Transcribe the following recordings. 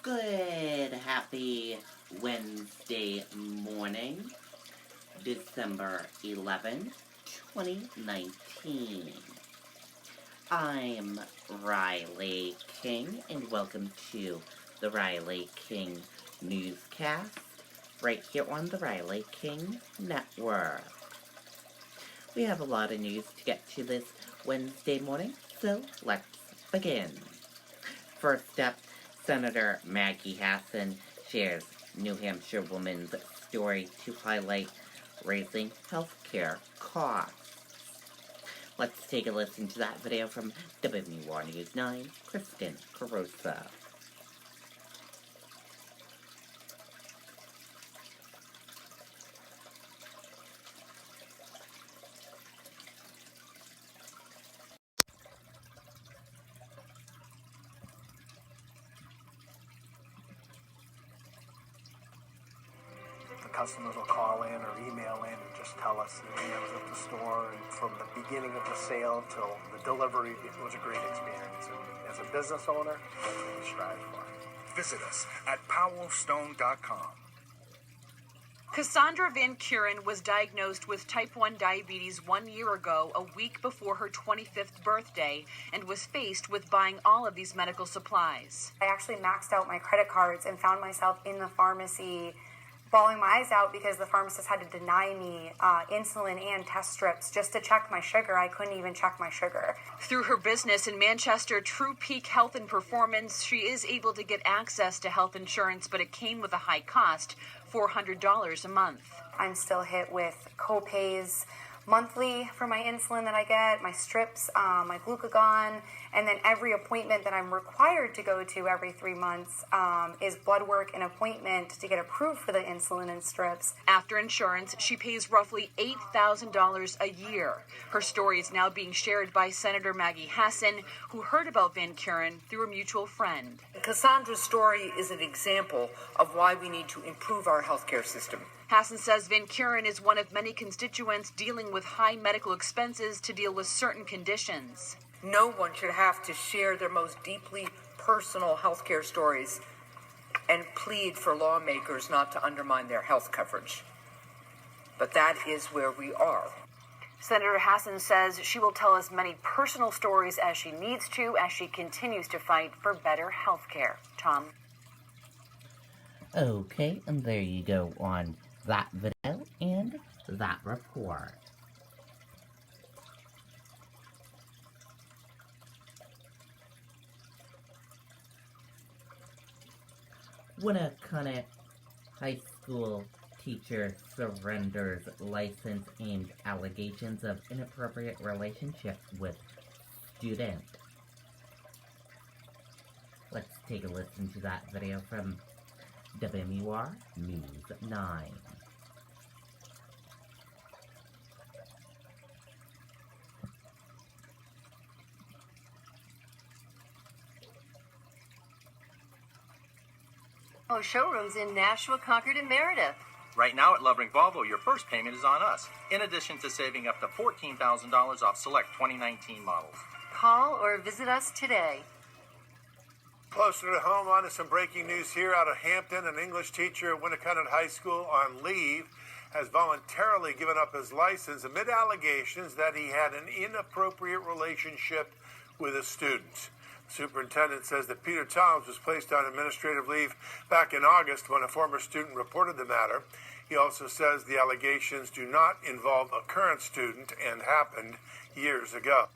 Good, happy Wednesday morning, December 11th, 2019. I'm Riley King, and welcome to the Riley King Newscast, right here on the Riley King Network. We have a lot of news to get to this Wednesday morning, so let's begin. First up, Senator Maggie Hassan shares New Hampshire woman's story to highlight raising healthcare costs. Let's take a listen to that video from WMUR News 9, Kristen Carosa. Customers will call in or email in and just tell us that I was at the store, and from the beginning of the sale till the delivery, it was a great experience. And as a business owner, that's what we strive for. Visit us at powellstone.com. Cassandra Van Kuren was diagnosed with type 1 diabetes 1 year ago, a week before her 25th birthday, and was faced with buying all of these medical supplies. I actually maxed out my credit cards and found myself in the pharmacy bawling my eyes out because the pharmacist had to deny me insulin and test strips just to check my sugar. I couldn't even check my sugar. Through her business in Manchester, True Peak Health and Performance, she is able to get access to health insurance, but it came with a high cost, $400 a month. I'm still hit with co-pays monthly for my insulin that I get, my strips, my glucagon, and then every appointment that I'm required to go to every 3 months is blood work and appointment to get approved for the insulin and strips. After insurance, she pays roughly $8,000 a year. Her story is now being shared by Senator Maggie Hassan, who heard about Van Kuren through a mutual friend. Cassandra's story is an example of why we need to improve our healthcare system. Hassan says Van Kuren is one of many constituents dealing with high medical expenses to deal with certain conditions. No one should have to share their most deeply personal healthcare stories and plead for lawmakers not to undermine their health coverage. But that is where we are. Senator Hassan says she will tell as many personal stories as she needs to as she continues to fight for better health care. Tom? Okay, and there you go on that video and that report. When a Keene high school teacher surrenders license and allegations of inappropriate relationship with student. Let's take a listen to that video from WMUR News 9. Showrooms in Nashua, Concord, and Meredith. Right now at Lovering Volvo, your first payment is on us, in addition to saving up to $14,000 off select 2019 models. Call or visit us today. Closer to home, on to some breaking news here out of Hampton. An English teacher at Winnicott High School on leave has voluntarily given up his license amid allegations that he had an inappropriate relationship with a student. Superintendent says that Peter Toms was placed on administrative leave back in August when a former student reported the matter. He also says the allegations do not involve a current student and happened years ago.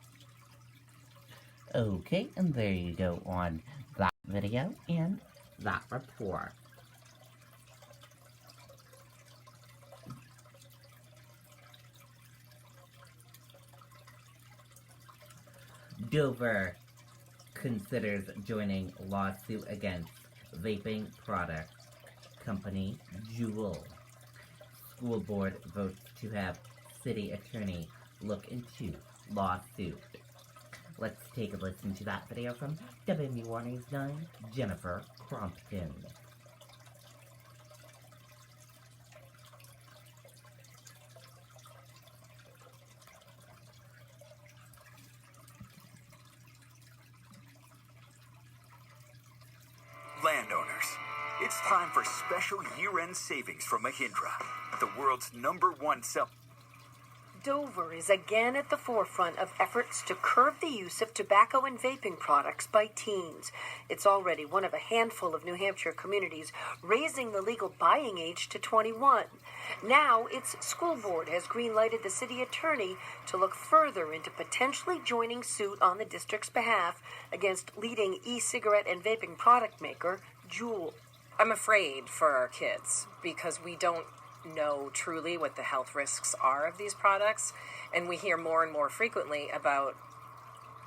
Okay, and there you go on that video and that report. Dover considers joining lawsuit against vaping product company Juul. School board votes to have city attorney look into lawsuit. Let's take a listen to that video from WMUR News 9, Jennifer Crompton. Landowners, It's time for special year-end savings from Mahindra, the world's #1 seller. Dover is again at the forefront of efforts to curb the use of tobacco and vaping products by teens. It's already one of a handful of New Hampshire communities raising the legal buying age to 21. Now, its school board has green-lighted the city attorney to look further into potentially joining suit on the district's behalf against leading e-cigarette and vaping product maker, Juul. I'm afraid for our kids because we don't know truly what the health risks are of these products, and we hear more and more frequently about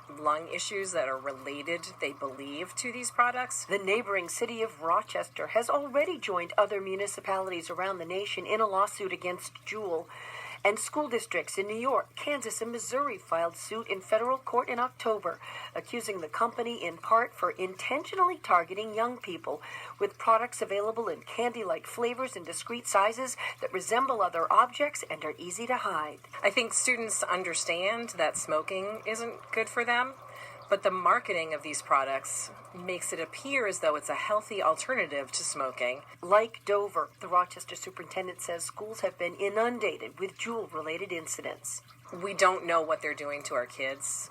lung issues that are related, they believe, to these products. The neighboring city of Rochester has already joined other municipalities around the nation in a lawsuit against Juul. And school districts in New York, Kansas, and Missouri filed suit in federal court in October, accusing the company in part for intentionally targeting young people with products available in candy-like flavors and discrete sizes that resemble other objects and are easy to hide. I think students understand that smoking isn't good for them, but the marketing of these products makes it appear as though it's a healthy alternative to smoking. Like Dover, the Rochester superintendent says schools have been inundated with Juul-related incidents. We don't know what they're doing to our kids,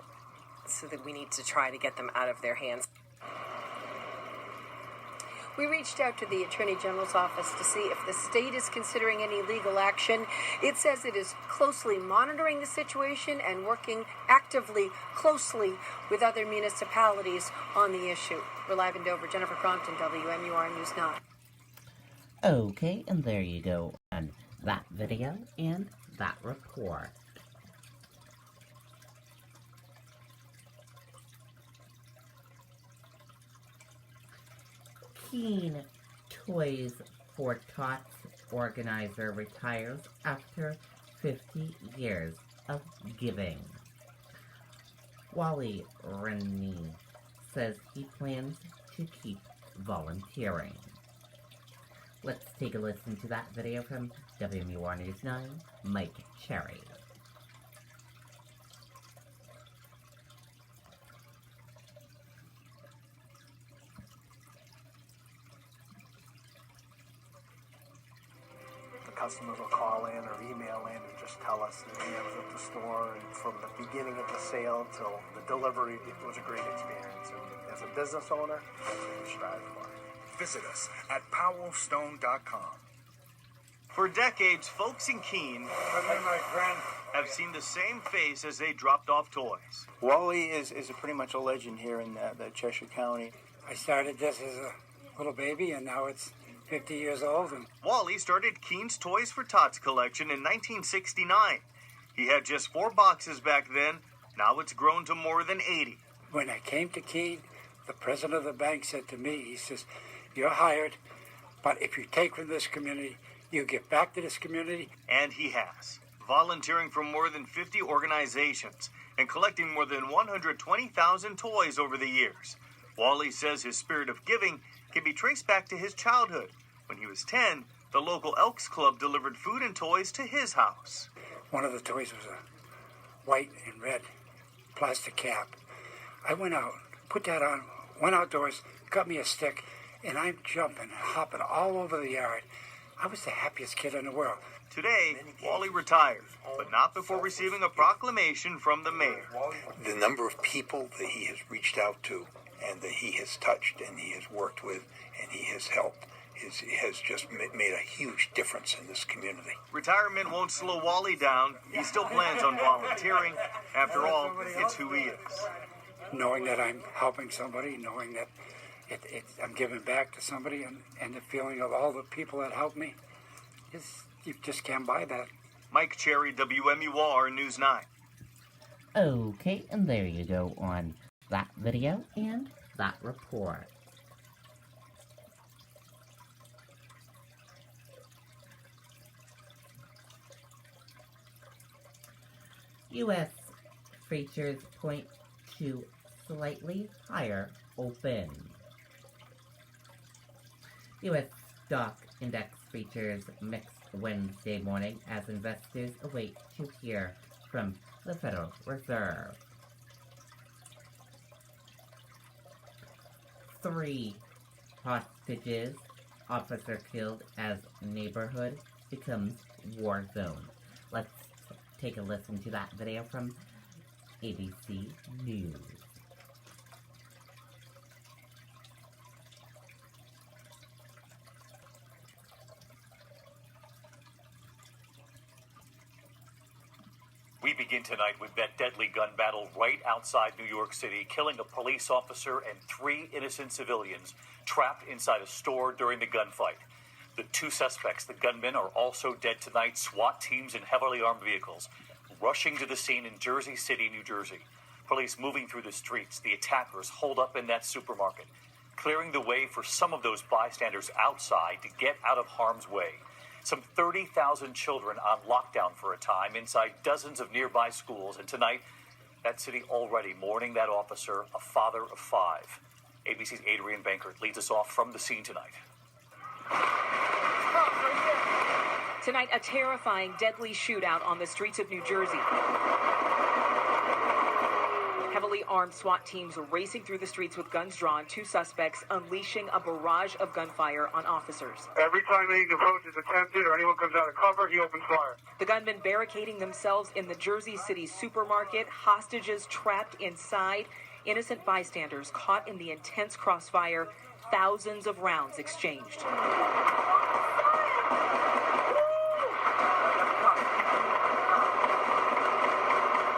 so that we need to try to get them out of their hands. We reached out to the Attorney General's office to see if the state is considering any legal action. It says it is closely monitoring the situation and working actively, closely with other municipalities on the issue. We're live in Dover. Jennifer Crompton, WMUR News 9. Okay, and there you go on that video and that report. Keene Toys for Tots organizer retires after 50 years of giving. Wally Rennie says he plans to keep volunteering. Let's take a listen to that video from WMUR News 9, Mike Cherry. Customers will call in or email in and just tell us that I was at the store, and from the beginning of the sale till the delivery, it was a great experience. And as a business owner, that's what we strive for. Visit us at powellstone.com. For decades, folks in Keene have seen the same face as they dropped off toys. Wally is pretty much a legend here in the Cheshire County. I started this as a little baby, and now it's 50 years old. And Wally started Keene's Toys for Tots collection in 1969. He had just 4 boxes back then. Now it's grown to more than 80. When I came to Keene, the president of the bank said to me, he says, "You're hired, but if you take from this community, you give back to this community." And he has, volunteering for more than 50 organizations and collecting more than 120,000 toys over the years. Wally says his spirit of giving can be traced back to his childhood. When he was 10, the local Elks Club delivered food and toys to his house. One of the toys was a white and red plastic cap. I went out, put that on, went outdoors, got me a stick, and I'm jumping and hopping all over the yard. I was the happiest kid in the world. Today, Wally retired, but not before receiving a proclamation from the mayor. The number of people that he has reached out to and that he has touched and he has worked with and he has helped has just made a huge difference in this community. Retirement won't slow Wally down. He still plans on volunteering. After all, it's who he is. Knowing that I'm helping somebody, knowing that I'm giving back to somebody, and the feeling of all the people that helped me, you just can't buy that. Mike Cherry, WMUR News 9. Okay, and there you go on that video and that report. U.S. futures point to slightly higher open. U.S. stock index futures mixed Wednesday morning as investors await to hear from the Federal Reserve. 3 hostages officer killed as neighborhood becomes war zone. Let's take a listen to that video from ABC News. We begin tonight with that deadly gun battle right outside New York City, killing a police officer and 3 innocent civilians trapped inside a store during the gunfight. The 2 suspects, the gunmen, are also dead tonight. SWAT teams in heavily armed vehicles rushing to the scene in Jersey City, New Jersey. Police moving through the streets. The attackers holed up in that supermarket, clearing the way for some of those bystanders outside to get out of harm's way. Some 30,000 children on lockdown for a time inside dozens of nearby schools. And tonight, that city already mourning that officer, a father of 5. ABC's Adrian Bankert leads us off from the scene tonight. Tonight, a terrifying, deadly shootout on the streets of New Jersey. Heavily armed SWAT teams racing through the streets with guns drawn, 2 suspects unleashing a barrage of gunfire on officers. Every time any approach is attempted or anyone comes out of cover, he opens fire. The gunmen barricading themselves in the Jersey City supermarket, hostages trapped inside, innocent bystanders caught in the intense crossfire, thousands of rounds exchanged.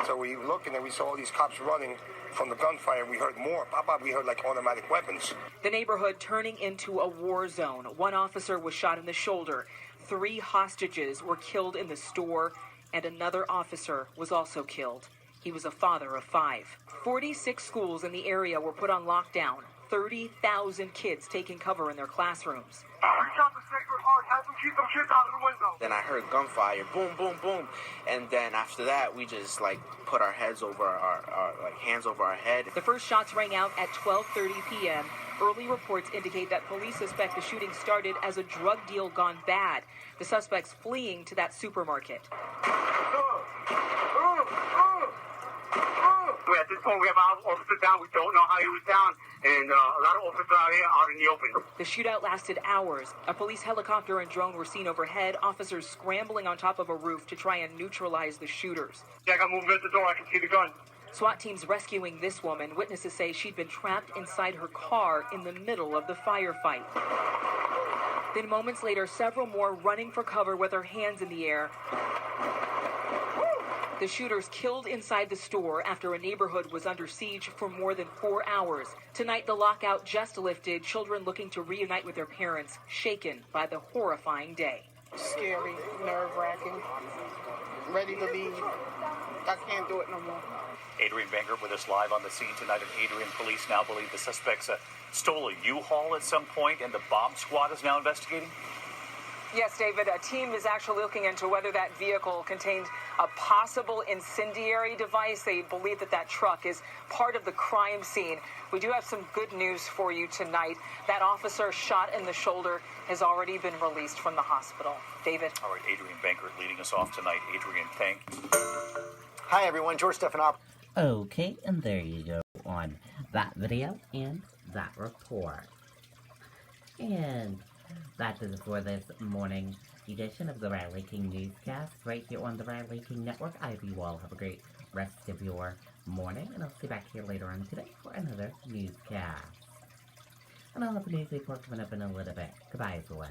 So we looked and then we saw all these cops running from the gunfire. We heard more. We heard like automatic weapons. The neighborhood turning into a war zone. 1 officer was shot in the shoulder. 3 hostages were killed in the store, and another officer was also killed. He was a father of 5. 46 schools in the area were put on lockdown. 30,000 kids taking cover in their classrooms. Then I heard gunfire, boom, boom, boom, and then after that we just put our heads over our hands over our head. The first shots rang out at 12:30 p.m. Early reports indicate that police suspect the shooting started as a drug deal gone bad. The suspects fleeing to that supermarket. At this point, we have our officer down. We don't know how he was down, and a lot of officers out here out in the open. The shootout lasted hours. A police helicopter and drone were seen overhead, officers scrambling on top of a roof to try and neutralize the shooters. Yeah, I got moving at the door. I can see the gun. SWAT teams rescuing this woman. Witnesses say she'd been trapped inside her car in the middle of the firefight. Then moments later, several more running for cover with their hands in the air. The shooters killed inside the store after a neighborhood was under siege for more than 4 hours. Tonight, the lockout just lifted. Children looking to reunite with their parents, shaken by the horrifying day. Scary, nerve-wracking, ready to leave. I can't do it no more. Adrian Bankert with us live on the scene tonight. And Adrian, police now believe the suspects stole a U-Haul at some point, and the bomb squad is now investigating? Yes, David, a team is actually looking into whether that vehicle contained a possible incendiary device. They believe that truck is part of the crime scene. We do have some good news for you tonight. That officer shot in the shoulder has already been released from the hospital. David. All right, Adrian Bankert leading us off tonight. Adrian, thank you. Hi, everyone. George Stephanopoulos. Okay, and there you go on that video and that report. And that is it for this morning edition of the Riley King Newscast right here on the Riley King Network. I hope you all have a great rest of your morning, and I'll see you back here later on today for another newscast. And I'll have a news report coming up in a little bit. Goodbye, everyone.